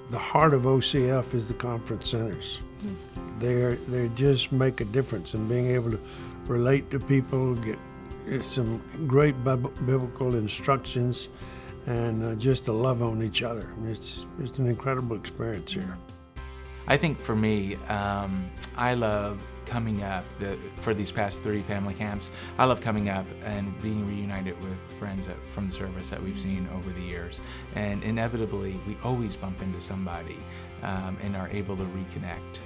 the heart of OCF is the conference centers. They just make a difference in being able to relate to people, get some great biblical instructions, and just to love on each other. It's an incredible experience here. I think for me, I love coming up for these past 30 family camps. I love coming up and being reunited with friends from the service that we've seen over the years. And inevitably, we always bump into somebody and are able to reconnect.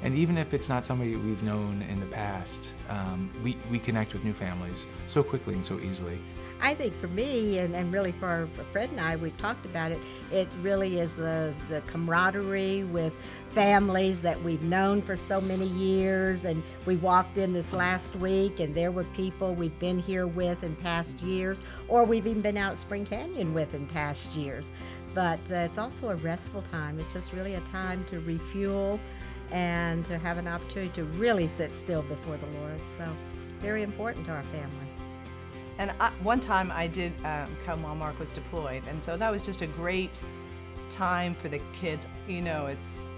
And even if it's not somebody we've known in the past, we connect with new families so quickly and so easily. I think for me, and really for Fred and I, we've talked about it, it really is the camaraderie with families that we've known for so many years. And we walked in this last week and there were people we've been here with in past years, or we've even been out at Spring Canyon with in past years. But it's also a restful time. It's just really a time to refuel and to have an opportunity to really sit still before the Lord. So very important to our family. And one time I did come while Mark was deployed, and so that was just a great time for the kids. You know, it's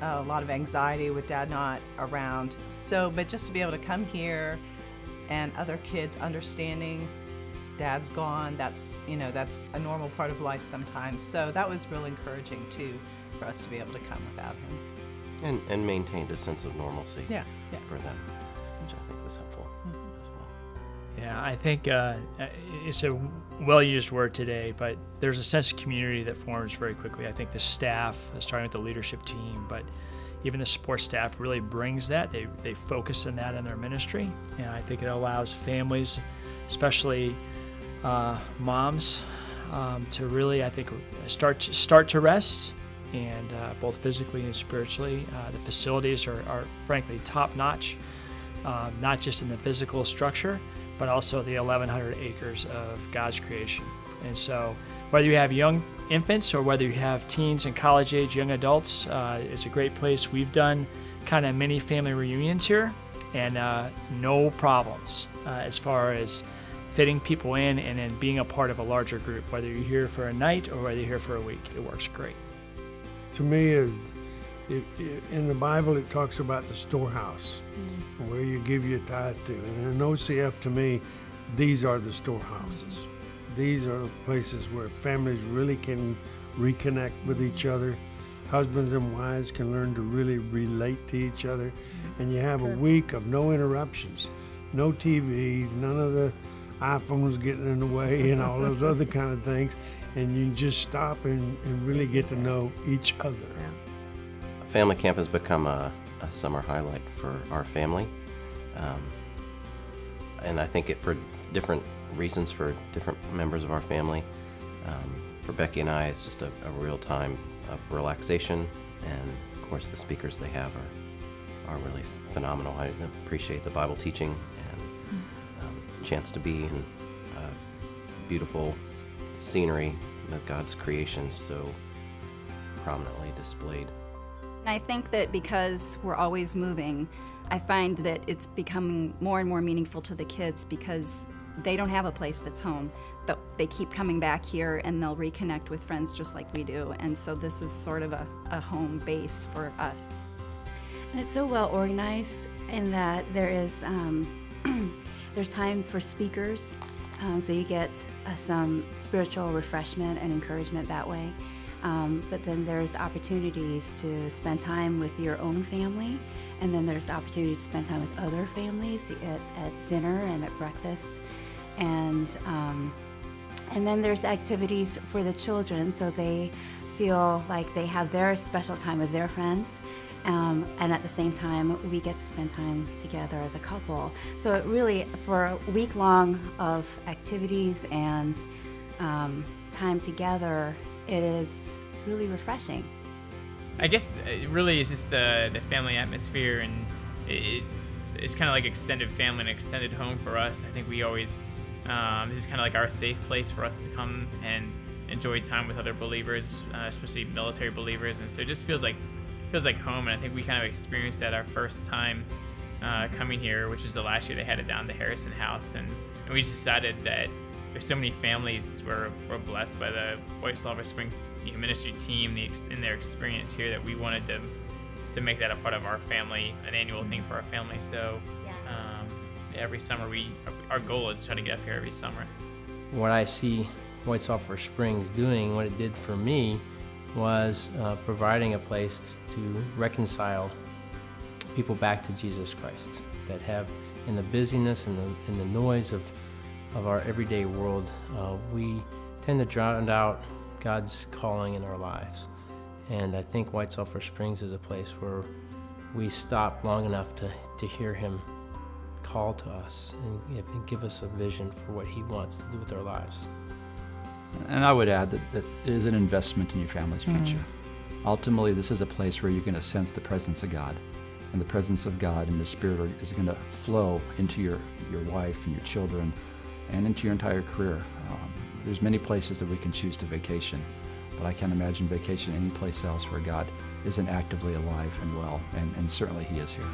a lot of anxiety with Dad not around. So, but just to be able to come here and other kids understanding Dad's gone, that's a normal part of life sometimes. So that was real encouraging too, for us to be able to come without him. And maintained a sense of normalcy for them, which I think was helpful as well. Yeah, I think it's a well-used word today, but there's a sense of community that forms very quickly. I think the staff, starting with the leadership team, but even the support staff really brings that. They focus on that in their ministry, and I think it allows families, especially moms, to really, I think, start to rest, and both physically and spiritually. The facilities are frankly top-notch, not just in the physical structure, but also the 1,100 acres of God's creation. And so whether you have young infants or whether you have teens and college-age young adults, it's a great place. We've done kind of mini family reunions here, and no problems as far as fitting people in and then being a part of a larger group, whether you're here for a night or whether you're here for a week. It works great. To me, in the Bible, it talks about the storehouse, where you give your tithe to. And in OCF, to me, these are the storehouses. These are the places where families really can reconnect with each other. Husbands and wives can learn to really relate to each other. And you have a week of no interruptions, no TV, none of the iPhones getting in the way and all those other kind of things. And you just stop and really get to know each other. Family camp has become a summer highlight for our family. And I think for different reasons for different members of our family. For Becky and I, it's just a real time of relaxation, and of course the speakers they have are really phenomenal. I appreciate the Bible teaching and chance to be in beautiful scenery with God's creation so prominently displayed. And I think that because we're always moving, I find that it's becoming more and more meaningful to the kids because they don't have a place that's home, but they keep coming back here and they'll reconnect with friends just like we do. And so this is sort of a home base for us. And it's so well organized in that there is there's time for speakers, so you get some spiritual refreshment and encouragement that way. But then there's opportunities to spend time with your own family, and then there's opportunities to spend time with other families at dinner and at breakfast. And then there's activities for the children, so they feel like they have their special time with their friends. And at the same time, we get to spend time together as a couple. So it really, for a week long of activities and time together, it is really refreshing. I guess it really is just the family atmosphere, and it's kind of like extended family and extended home for us. I think we always, this is kind of like our safe place for us to come and enjoy time with other believers, especially military believers, and so it just feels like home. And I think we kind of experienced that our first time coming here, which is the last year they had it down at the Harrison House, and we just decided that there's so many families we're blessed by the White Sulphur Springs ministry team in their experience here, that we wanted to make that a part of our family, an annual thing for our family. So every summer our goal is to try to get up here every summer. What I see White Sulphur Springs doing, what it did for me, was providing a place to reconcile people back to Jesus Christ, that have, in the busyness and the noise of our everyday world, we tend to drown out God's calling in our lives. And I think White Sulphur Springs is a place where we stop long enough to hear Him call to us and give us a vision for what He wants to do with our lives. And I would add that it is an investment in your family's future. Ultimately, this is a place where you're going to sense the presence of God. And the presence of God and the Spirit is going to flow into your wife and your children and into your entire career. There's many places that we can choose to vacation, but I can't imagine vacation any place else where God isn't actively alive and well, and certainly He is here.